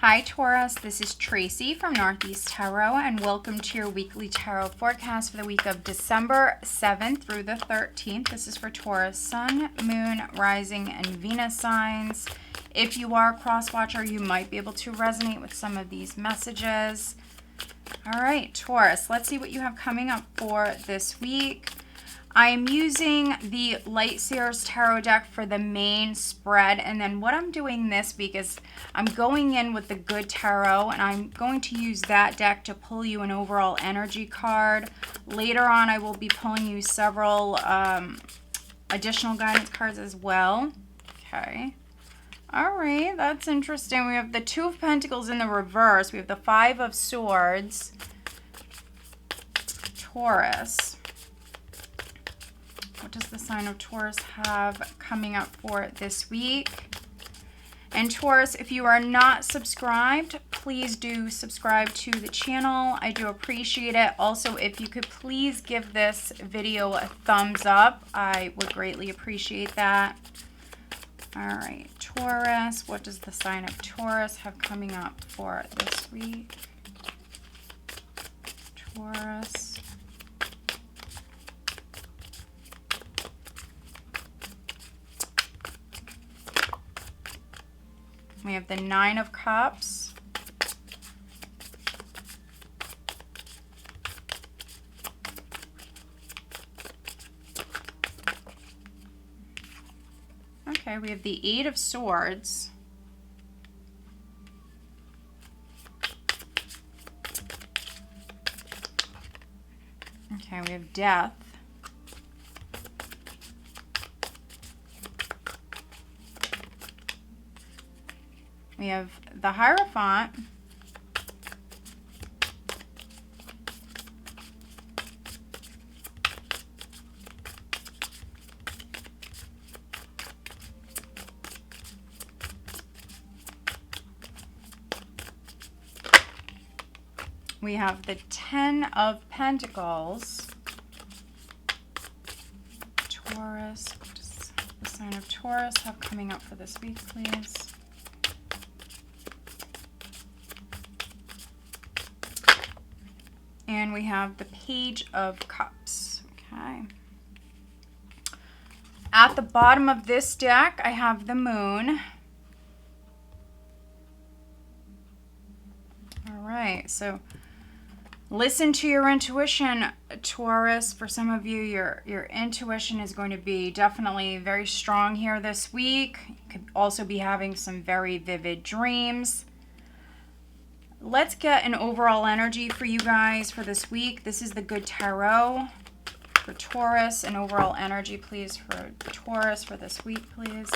Hi Taurus, this is Tracy from Northeast Tarot and welcome to your weekly tarot forecast for the week of December 7th through the 13th. This is for Taurus, Sun, Moon, Rising, and Venus signs. If you are a cross-watcher, you might be able to resonate with some of these messages. All right, Taurus, let's see what you have coming up for this week. I am using the Light Seers Tarot deck for the main spread, and then what I'm doing this week is I'm going in with the Good Tarot, and I'm going to use that deck to pull you an overall energy card. Later on, I will be pulling you several additional guidance cards as well. Okay. All right, that's interesting. We have the Two of Pentacles in the reverse. We have the Five of Swords. Taurus. What does the sign of Taurus have coming up for this week? And Taurus, if you are not subscribed, please do subscribe to the channel. I do appreciate it. Also, if you could please give this video a thumbs up, I would greatly appreciate that. All right, Taurus, what does the sign of Taurus have coming up for this week? Taurus. We have the Nine of Cups. Okay, we have the Eight of Swords. Okay, we have Death. We have the Hierophant. We have the Ten of Pentacles. Taurus. What does the sign of Taurus have coming up for this week, please? And we have the Page of Cups. Okay. At the bottom of this deck, I have the Moon. All right, so listen to your intuition, Taurus. For some of you, your intuition is going to be definitely very strong here this week. You could also be having some very vivid dreams. Let's get an overall energy for you guys for this week. This is the Good Tarot for Taurus. An overall energy, please, for Taurus for this week, please.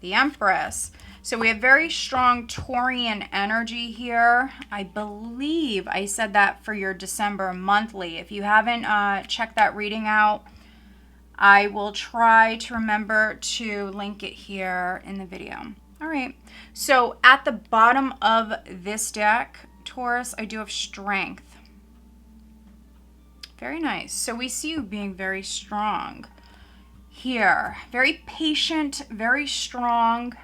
The Empress. So we have very strong Taurian energy here. I believe I said that for your December monthly. If you haven't checked that reading out, I will try to remember to link it here in the video. All right, so at the bottom of this deck, Taurus, I do have Strength. Very nice. So we see you being very strong here. Very patient, very strong.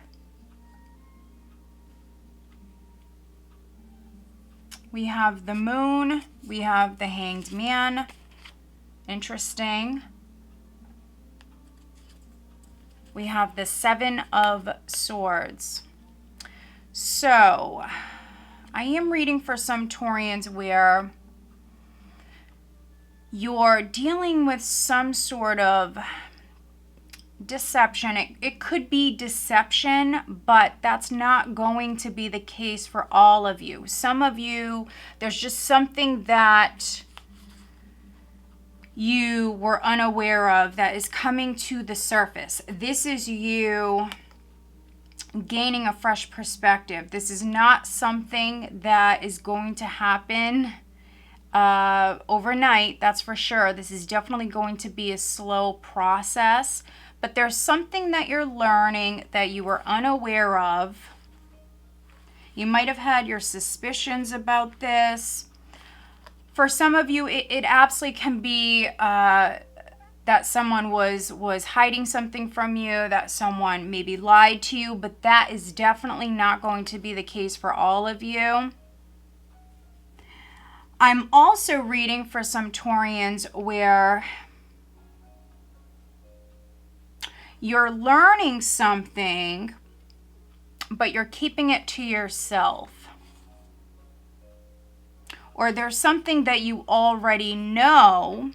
We have the Moon. We have the Hanged Man. Interesting. We have the Seven of Swords. So, I am reading for some Taurians where you're dealing with some sort of deception. It could be deception, but that's not going to be the case for all of you. Some of you, there's just something that you were unaware of that is coming to the surface. This is you gaining a fresh perspective. This is not something that is going to happen overnight, that's for sure. This is definitely going to be a slow process, but there's something that you're learning that you were unaware of. You might have had your suspicions about this. For some of you, it absolutely can be that someone was hiding something from you, that someone maybe lied to you, but that is definitely not going to be the case for all of you. I'm also reading for some Taurians where you're learning something, but you're keeping it to yourself. Or there's something that you already know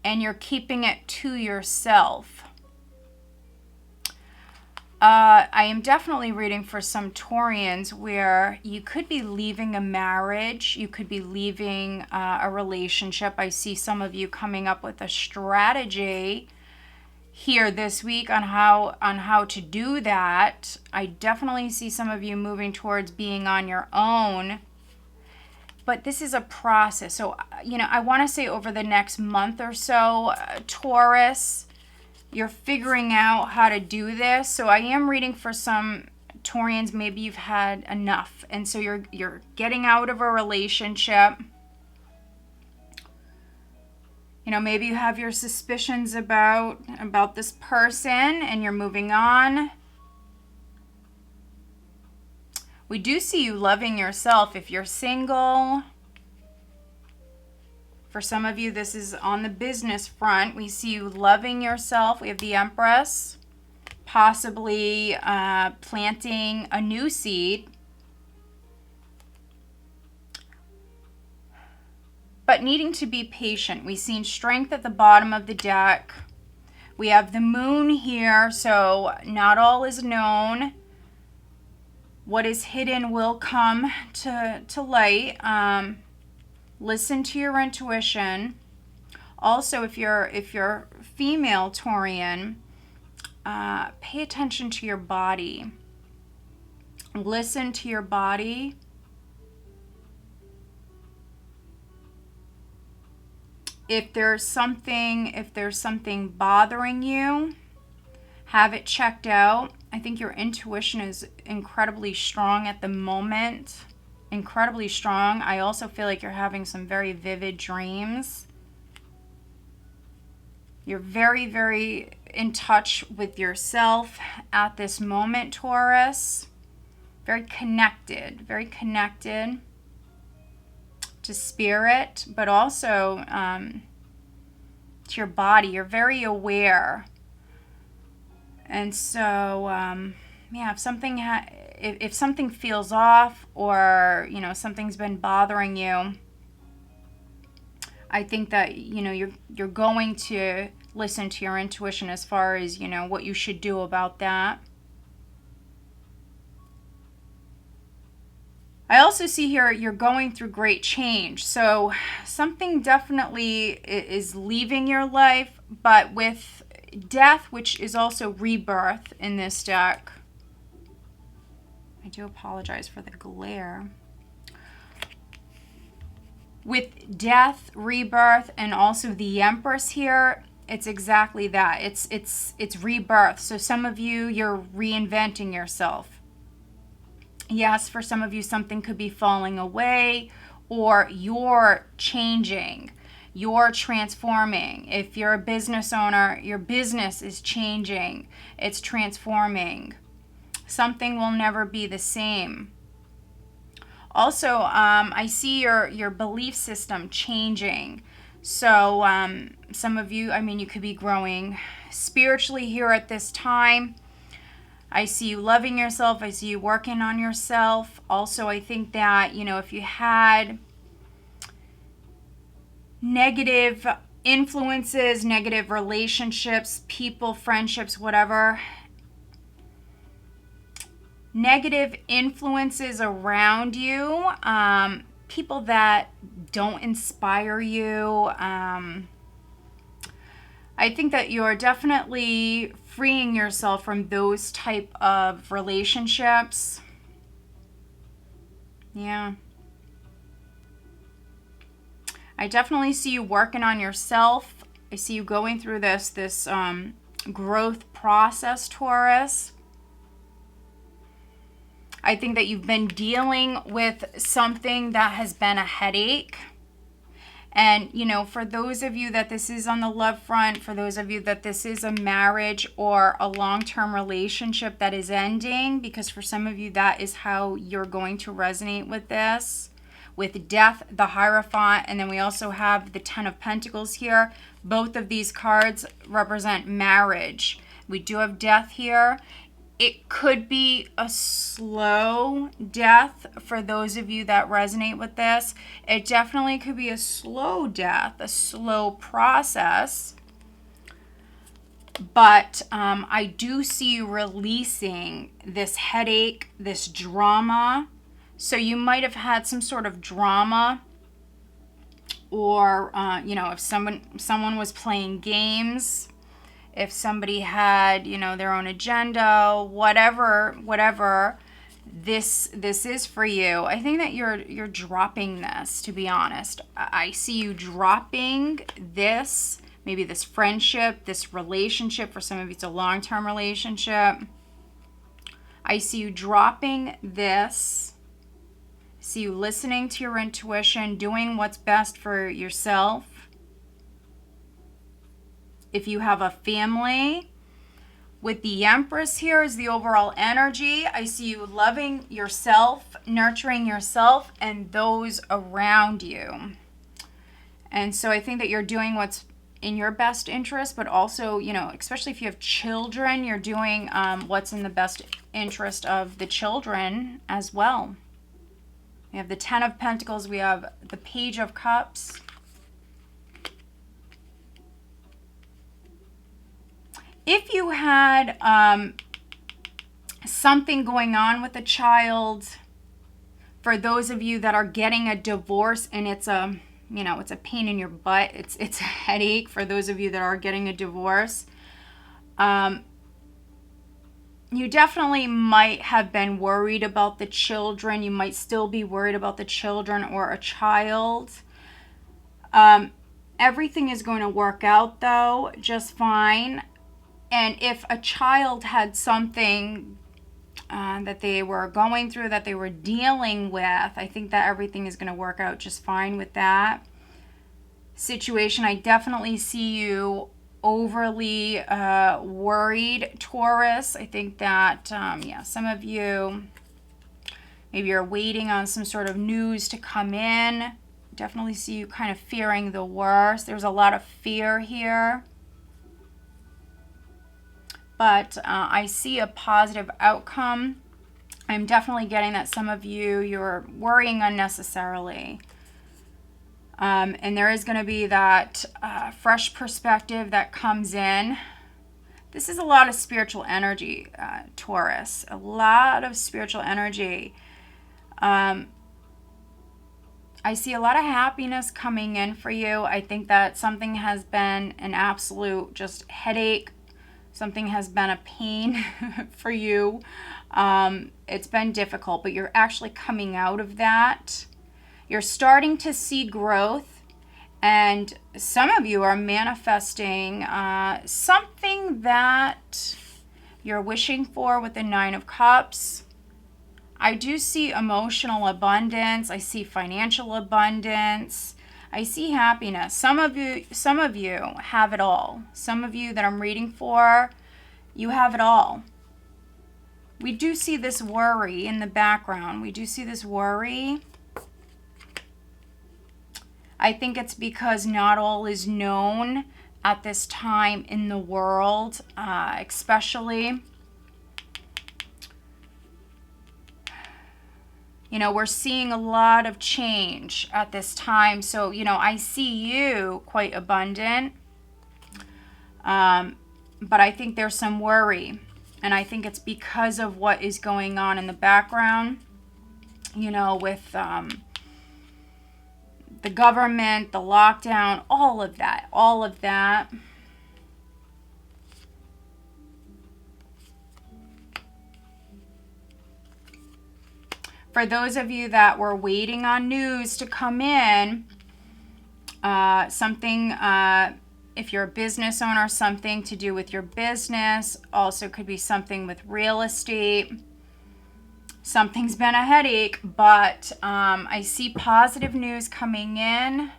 and you're keeping it to yourself. I am definitely reading for some Taurians where you could be leaving a marriage. You could be leaving a relationship. I see some of you coming up with a strategy here this week on how to do that. I definitely see some of you moving towards being on your own. But this is a process. So, I want to say over the next month or so, Taurus, you're figuring out how to do this. So I am reading for some Taurians, maybe you've had enough. And so you're getting out of a relationship. Maybe you have your suspicions about this person and you're moving on. We do see you loving yourself if you're single. For some of you, this is on the business front. We see you loving yourself. We have the Empress, possibly planting a new seed. But needing to be patient. We've seen strength at the bottom of the deck. We have the moon here, so not all is known. What is hidden will come to light. Listen to your intuition. Also, if you're female Taurian, pay attention to your body. Listen to your body. If there's something bothering you, have it checked out. I think your intuition is incredibly strong at the moment. Incredibly strong. I also feel like you're having some very vivid dreams. You're very, very in touch with yourself at this moment, Taurus. Very connected to spirit, but also to your body. You're very aware. And so, if something feels off or, something's been bothering you, I think that, you're going to listen to your intuition as far as, what you should do about that. I also see here you're going through great change. So something definitely is leaving your life, but with death, which is also rebirth in this deck. I do apologize for the glare. With death, rebirth, and also the Empress here, it's exactly that. It's rebirth. So some of you, you're reinventing yourself. Yes, for some of you, something could be falling away, or you're changing. You're transforming. If you're a business owner, your business is changing. It's transforming. Something will never be the same. Also, I see your belief system changing. So some of you, you could be growing spiritually here at this time. I see you loving yourself. I see you working on yourself. Also, I think that, if you had negative influences, negative relationships, people, friendships, whatever, negative influences around you, people that don't inspire you, I think that you're definitely freeing yourself from those type of relationships. Yeah. I definitely see you working on yourself. I see you going through this growth process, Taurus. I think that you've been dealing with something that has been a headache. And, you know, for those of you that this is on the love front, for those of you that this is a marriage or a long-term relationship that is ending, because for some of you that is how you're going to resonate with this, with Death, the Hierophant, and then we also have the Ten of Pentacles here. Both of these cards represent marriage. We do have Death here. It could be a slow death for those of you that resonate with this. It definitely could be a slow death, a slow process. But I do see you releasing this headache, this drama. So you might have had some sort of drama, or, you know, if someone was playing games, if somebody had, you know, their own agenda, whatever this is for you. I think that you're dropping this, to be honest. I see you dropping this, maybe this friendship, this relationship. For some of you, it's a long-term relationship. I see you dropping this. I see you listening to your intuition, doing what's best for yourself. If you have a family, with the Empress here is the overall energy. I see you loving yourself, nurturing yourself and those around you. And so I think that you're doing what's in your best interest, but also, you know, especially if you have children, you're doing what's in the best interest of the children as well. We have the Ten of Pentacles. We have the Page of Cups. If you had something going on with a child, for those of you that are getting a divorce and it's a, you know, it's a pain in your butt, it's a headache for those of you that are getting a divorce, you definitely might have been worried about the children. You might still be worried about the children or a child. Everything is going to work out, though, just fine. And if a child had something that they were going through, that they were dealing with, I think that everything is going to work out just fine with that situation. I definitely see you overly worried, Taurus. I think that, yeah, some of you, maybe you're waiting on some sort of news to come in. Definitely see you kind of fearing the worst. There's a lot of fear here. But I see a positive outcome. I'm definitely getting that some of you, you're worrying unnecessarily. And there is going to be that fresh perspective that comes in. This is a lot of spiritual energy, Taurus. A lot of spiritual energy. I see a lot of happiness coming in for you. I think that something has been an absolute just headache. Something has been a pain for you. It's been difficult, but you're actually coming out of that. You're starting to see growth, and some of you are manifesting something that you're wishing for with the Nine of Cups. I do see emotional abundance. I see financial abundance. I see happiness. Some of you have it all. Some of you that I'm reading for, you have it all. We do see this worry in the background. We do see this worry. I think it's because not all is known at this time in the world, especially. You know, we're seeing a lot of change at this time. So, you know, I see you quite abundant. But I think there's some worry. And I think it's because of what is going on in the background. You know, with the government, the lockdown, all of that. All of that. For those of you that were waiting on news to come in, something, if you're a business owner, something to do with your business, also could be something with real estate. Something's been a headache, but I see positive news coming in.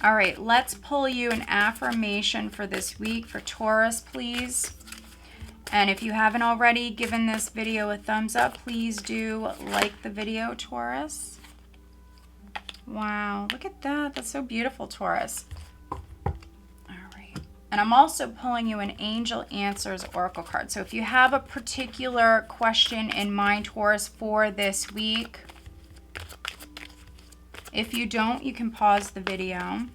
All right, let's pull you an affirmation for this week for Taurus, please. And if you haven't already given this video a thumbs up, please do like the video, Taurus. Wow, look at that. That's so beautiful, Taurus. And I'm also pulling you an Angel Answers Oracle card. So if you have a particular question in mind, Taurus, for this week, if you don't, you can pause the video.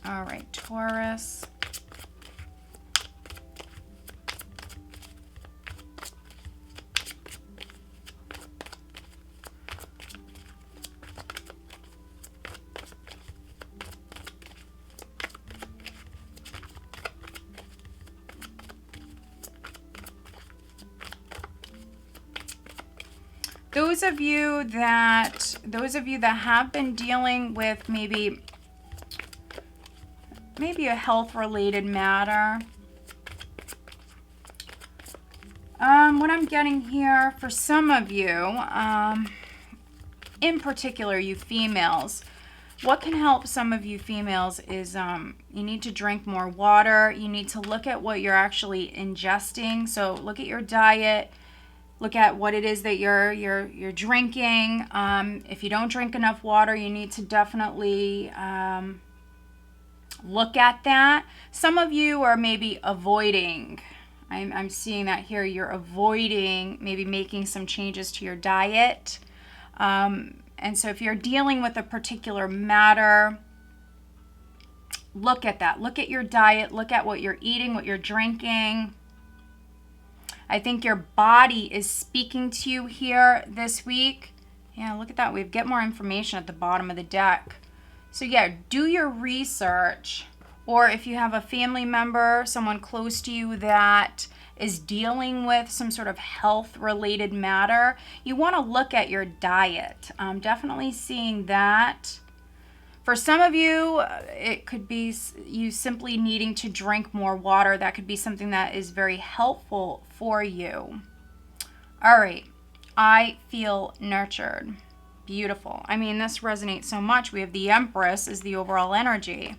All right, Taurus. Those of you that have been dealing with maybe a health related matter, what I'm getting here for some of you, in particular you females, what can help some of you females is you need to drink more water. You need to look at what you're actually ingesting. So look at your diet. Look at what it is that you're drinking. If you don't drink enough water, you need to definitely look at that. Some of you are maybe avoiding. I'm seeing that here. You're avoiding maybe making some changes to your diet. And so if you're dealing with a particular matter, look at that. Look at your diet. Look at what you're eating, what you're drinking. I think your body is speaking to you here this week. Yeah, look at that. We get more information at the bottom of the deck. So yeah, do your research. Or if you have a family member, someone close to you that is dealing with some sort of health-related matter, you want to look at your diet. I'm definitely seeing that. For some of you, it could be you simply needing to drink more water. That could be something that is very helpful for you. All right. I feel nurtured. Beautiful. I mean, this resonates so much. We have the Empress as the overall energy.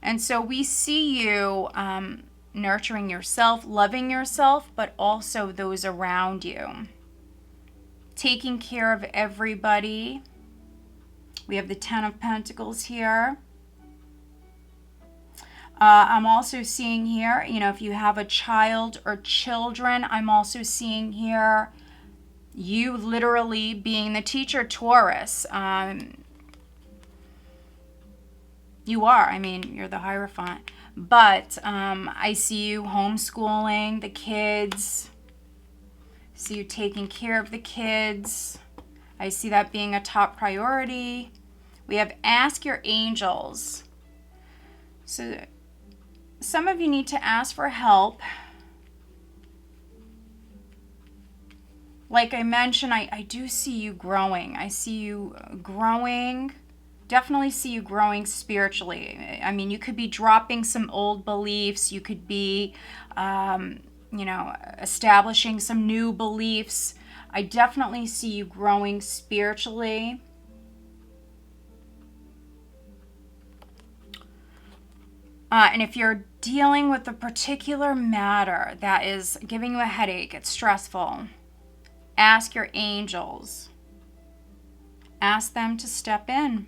And so we see you nurturing yourself, loving yourself, but also those around you. Taking care of everybody. We have the Ten of Pentacles here. I'm also seeing here, you know, if you have a child or children, I'm also seeing here you literally being the teacher, Taurus. You are. I mean, you're the Hierophant. But I see you homeschooling the kids. See you taking care of the kids. I see that being a top priority. We have ask your angels. So some of you need to ask for help. Like I mentioned, I do see you growing. I see you growing. Definitely see you growing spiritually. I mean, you could be dropping some old beliefs. You could be, you know, establishing some new beliefs. I definitely see you growing spiritually. And if you're dealing with a particular matter that is giving you a headache, it's stressful, ask your angels. Ask them to step in.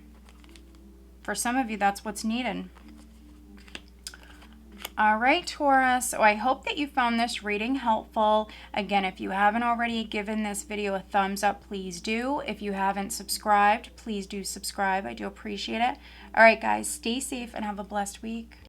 For some of you, that's what's needed. All right, Taurus. So I hope that you found this reading helpful. Again, if you haven't already given this video a thumbs up, please do. If you haven't subscribed, please do subscribe. I do appreciate it. All right, guys, stay safe and have a blessed week.